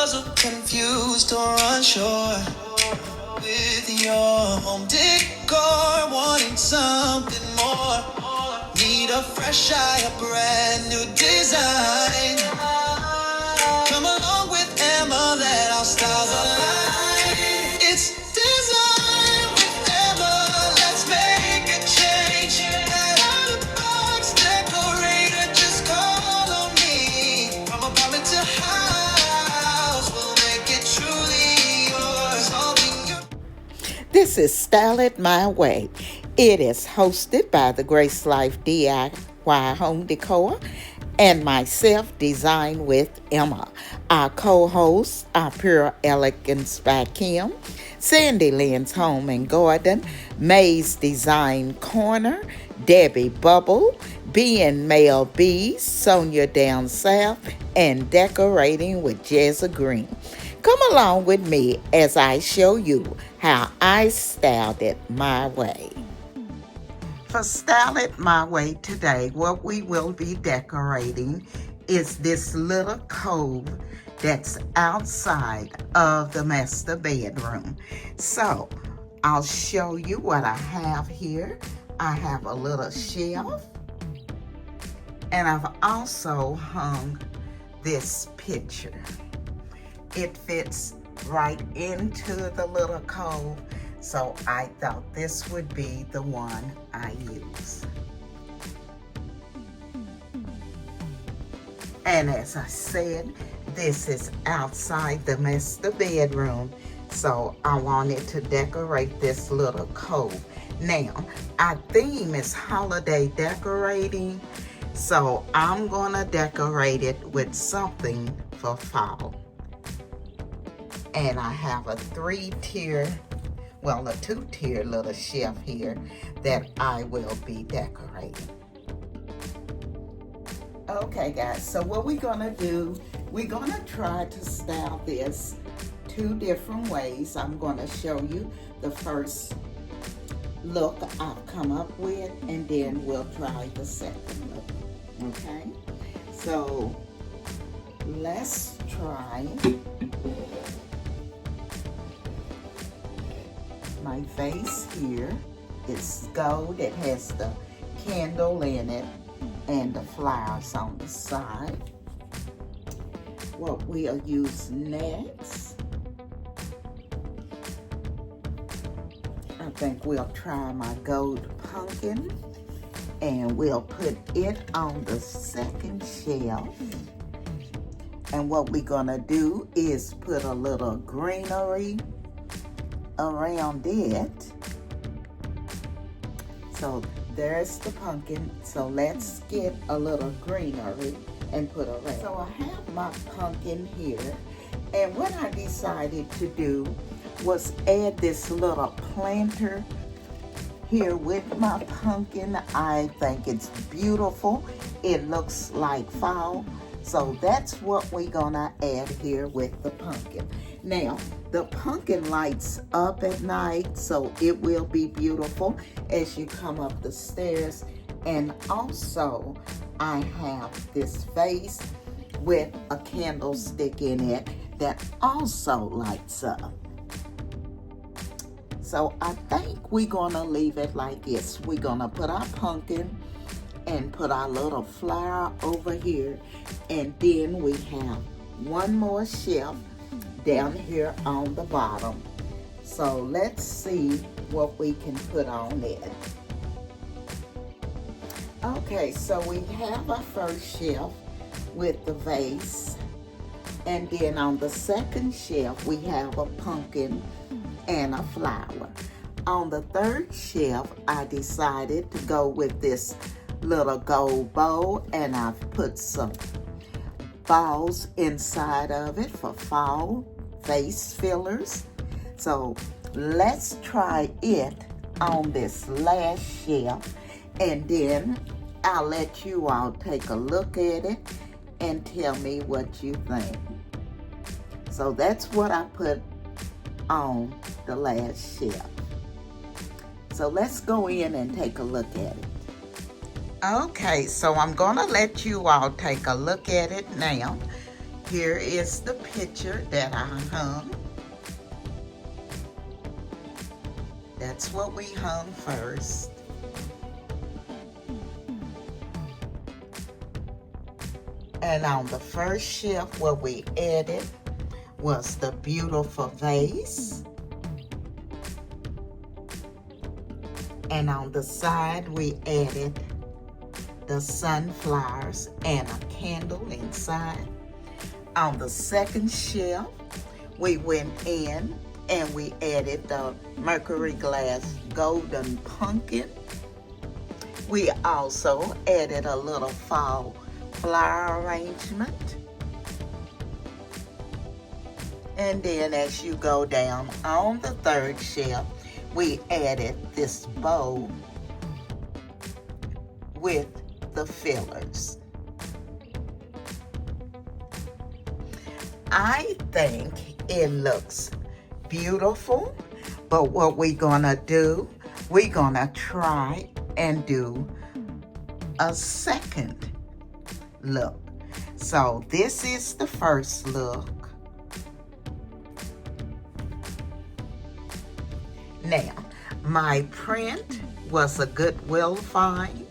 puzzled, confused, or unsure with your home decor, wanting something more. Need a fresh eye, a brand new design. Come along with Emma, let our styles align. It's design with Emma, let's make a change. That out of box decorator, just call on me. From apartment to house, we'll make it truly yours. All in your This is Style It My Way. It is hosted by the Grace Life DIY Home Decor and myself, Design with Emma. Our co-hosts are Pure Elegance by Kim, Sandy Lynn's Home and Garden, May's Design Corner, Debbie Bubble, B and Mel Bees, Sonia Down South, and Decorating with Jezza Green. Come along with me as I show you how I styled it my way. For Style It My Way today, what we will be decorating is this little cove that's outside of the master bedroom. So I'll show you what I have here. I have a little shelf, and I've also hung this picture. It fits right into the little cove, so I thought this would be the one I use. And as I said, this is outside the master bedroom, so I wanted to decorate this little cove. Now, our theme is holiday decorating, so I'm gonna decorate it with something for fall. And I have a two-tier little shelf here that I will be decorating. Okay guys, so what we're gonna do, we're gonna try to style this two different ways. I'm gonna show you the first look I've come up with, and then we'll try the second look, okay? So let's try. My vase here is gold. It has the candle in it and the flowers on the side. What we'll use next, I think we'll try my gold pumpkin, and we'll put it on the second shelf. And what we're gonna do is put a little greenery around it. So there's the pumpkin. So let's get a little greenery and put around. So I have my pumpkin here, and what I decided to do was add this little planter here with my pumpkin. I think it's beautiful. It looks like fall. So that's what we're gonna add here with the pumpkin. Now, the pumpkin lights up at night, so it will be beautiful as you come up the stairs. And also, I have this vase with a candlestick in it that also lights up. So I think we're gonna leave it like this. We're gonna put our pumpkin and put our little flower over here, and then we have one more shelf down here on the bottom. So let's see what we can put on it. Okay, so we have our first shelf with the vase, and then on the second shelf we have a pumpkin and a flower. On the third shelf, I decided to go with this little gold bowl, and I've put some balls inside of it for fall vase fillers. So let's try it on this last shelf, and then I'll let you all take a look at it and tell me what you think. So that's what I put on the last shelf. So let's go in and take a look at it. Okay, so I'm gonna let you all take a look at it now. Here is the picture that I hung. That's what we hung first. And on the first shelf, what we added was the beautiful vase. And on the side, we added the sunflowers and a candle inside. On the second shelf, we went in and we added the Mercury Glass golden pumpkin. We also added a little fall flower arrangement. And then as you go down on the third shelf, we added this bowl with the fillers. I think it looks beautiful, but what we're gonna do, we're gonna try and do a second look. So this is the first look. Now, my print was a Goodwill find.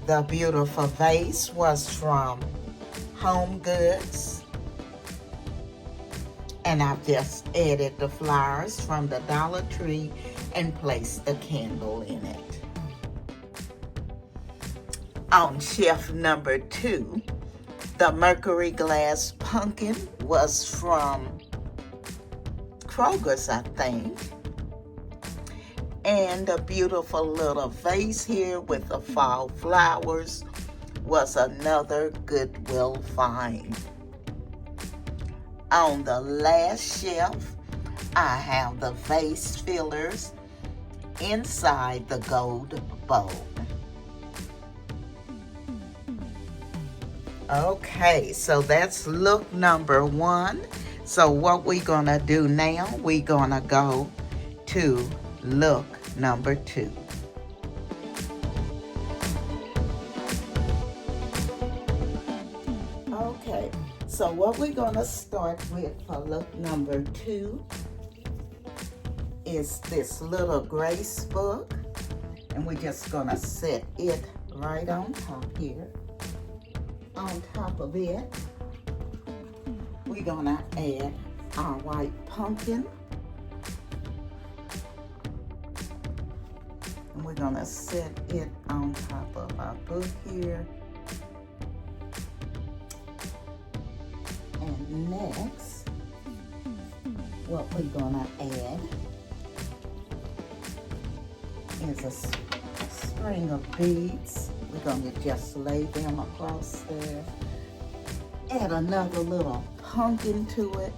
The beautiful vase was from Home Goods. And I've just added the flowers from the Dollar Tree and placed the candle in it. On shelf number 2, the Mercury Glass pumpkin was from Kroger's, I think. And a beautiful little vase here with the fall flowers was another Goodwill find. On the last shelf, I have the vase fillers inside the gold bowl. Okay, so that's look number 1. So what we're gonna do now, we're gonna go to look number 2. Okay, so what we're gonna start with for look number 2 is this little grace book, and we're just gonna set it right on top here. On top of it, we're gonna add our white pumpkin. And we're gonna set it on top of our book here. And next, what we're gonna add is a string of beads. We're gonna just lay them across there. Add another little pumpkin to it.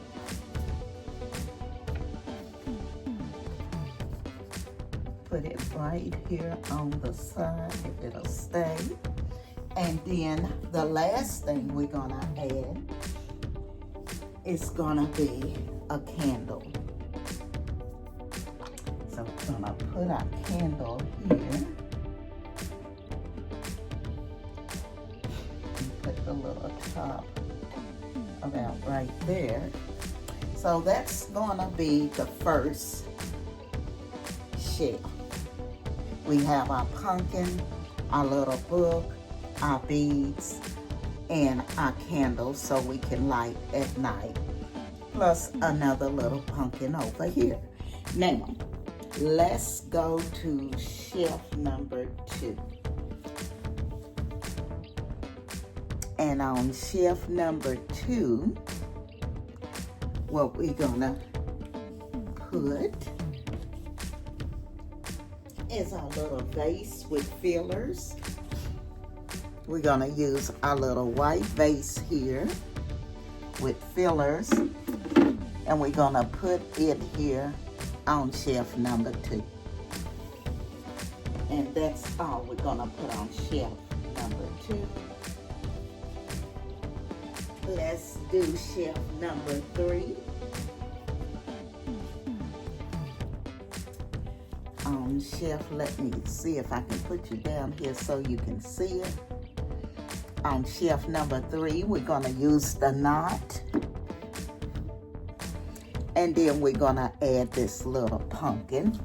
Put it right here on the side if it'll stay. And then the last thing we're gonna add is gonna be a candle. So we're gonna put our candle here. And put the little top about right there. So that's gonna be the first shelf. We have our pumpkin, our little book, our beads, and our candles so we can light at night. Plus another little pumpkin over here. Now, let's go to shelf number 2. And on shelf number 2, what we're gonna put is our little vase with fillers. We're gonna use our little white vase here with fillers, and we're gonna put it here on shelf number 2. And that's all we're gonna put on shelf number 2. Let's do shelf number 3. On shelf, let me see if I can put you down here so you can see it. On shelf number 3, we're going to use the knot. And then we're going to add this little pumpkin.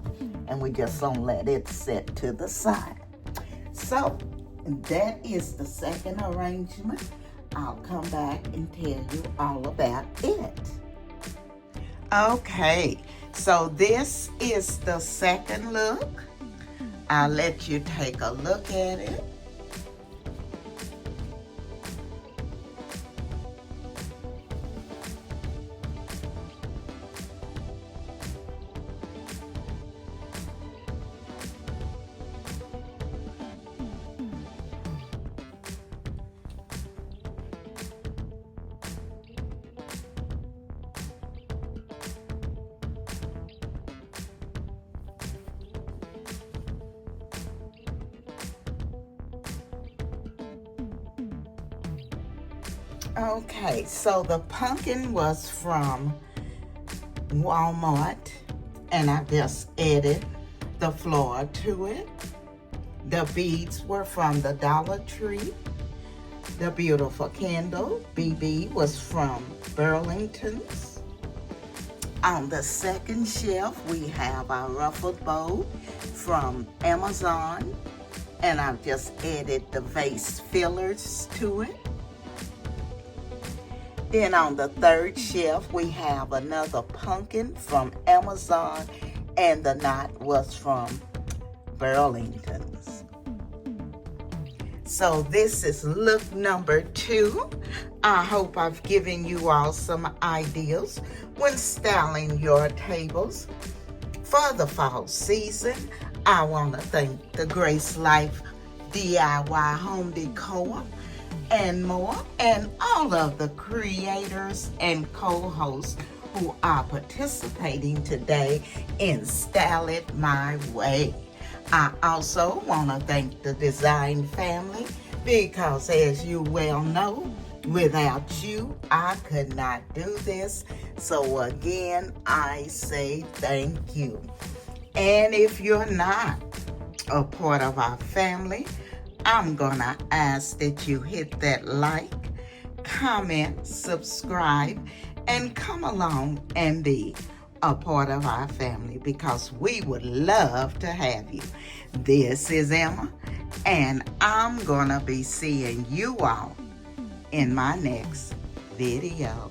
And we just gonna let it set to the side. So that is the second arrangement. I'll come back and tell you all about it. Okay, so this is the second look. I'll let you take a look at it. Okay, so the pumpkin was from Walmart, and I just added the flower to it. The beads were from the Dollar Tree. The beautiful candle, BB, was from Burlington's. On the second shelf, we have our ruffled bow from Amazon, and I've just added the vase fillers to it. Then on the third shelf, we have another pumpkin from Amazon, and the knot was from Burlington's. So this is look number 2. I hope I've given you all some ideas when styling your tables for the fall season. I want to thank the Grace Life DIY Home Decor and more, and all of the creators and co-hosts who are participating today in Style It My Way. I also want to thank the design family because, as you well know, without you, I could not do this. So again, I say thank you. And if you're not a part of our family, I'm gonna ask that you hit that like, comment, subscribe, and come along and be a part of our family because we would love to have you. This is Emma, and I'm gonna be seeing you all in my next video.